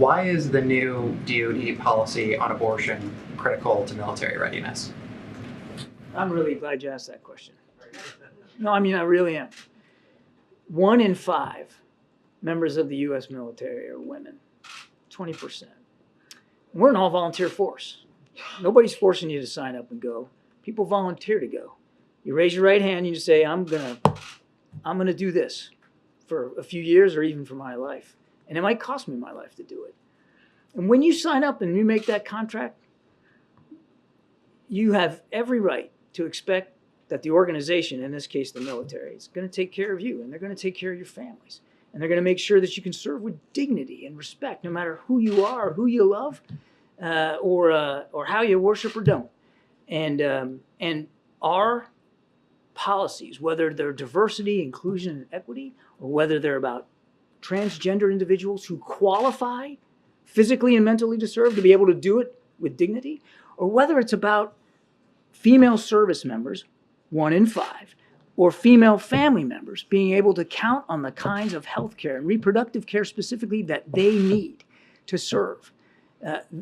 Why is the new DoD policy on abortion critical to military readiness? I'm really glad you asked that question. No, I mean, I really am. 1 in 5 members of the U.S. military are women, 20%. We're an all-volunteer force. Nobody's forcing you to sign up and go. People volunteer to go. You raise your right hand and you say, I'm gonna do this for a few years or even for my life. And it might cost me my life to do it. And when you sign up and you make that contract, you have every right to expect that the organization, in this case the military, is going to take care of you, and they're going to take care of your families. And they're going to make sure that you can serve with dignity and respect, no matter who you are, or who you love, or how you worship or don't. And our policies, whether they're diversity, inclusion, and equity, or whether they're about transgender individuals who qualify physically and mentally to serve, to be able to do it with dignity, or whether it's about female service members, 1 in 5, or female family members being able to count on the kinds of health care and reproductive care specifically that they need to serve.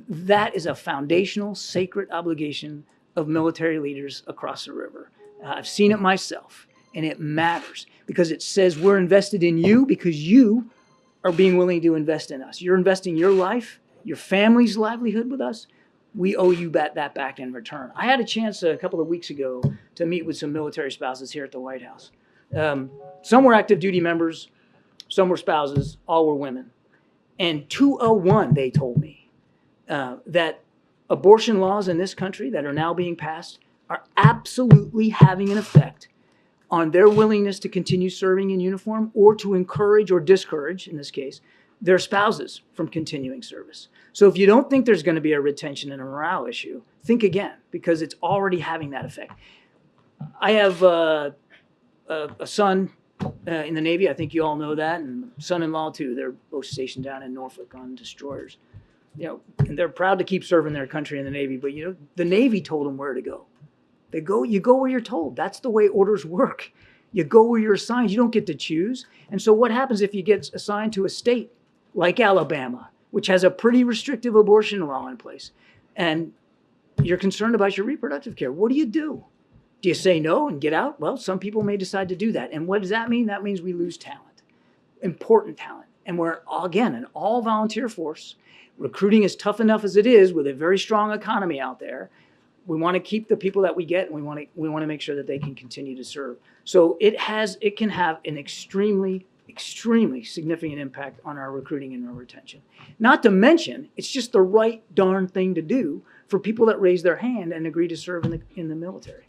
That is a foundational, sacred obligation of military leaders across the river. I've seen it myself, and it matters because it says we're invested in you because you are being willing to invest in us. You're investing your life, your family's livelihood with us. We owe you that back in return. I had a chance a couple of weeks ago to meet with some military spouses here at the White House. Some were active duty members, some were spouses, all were women. And 201, they told me, that abortion laws in this country that are now being passed are absolutely having an effect on their willingness to continue serving in uniform or to encourage or discourage, in this case, their spouses from continuing service. So if you don't think there's going to be a retention and a morale issue, think again, because it's already having that effect. I have a son in the Navy. I think you all know that, and son-in-law too. They're both stationed down in Norfolk on destroyers. And they're proud to keep serving their country in the Navy, but the Navy told them where to go. You go where you're told. That's the way orders work. You go where you're assigned. You don't get to choose. And so what happens if you get assigned to a state like Alabama, which has a pretty restrictive abortion law in place, and you're concerned about your reproductive care? What do? Do you say no and get out? Well, some people may decide to do that. And what does that mean? That means we lose talent, important talent. And we're, again, an all-volunteer force. Recruiting is tough enough as it is with a very strong economy out there. We want to keep the people that we get, and we want to make sure that they can continue to serve. So it can have an extremely significant impact on our recruiting and our retention. Not to mention, it's just the right darn thing to do for people that raise their hand and agree to serve in the military.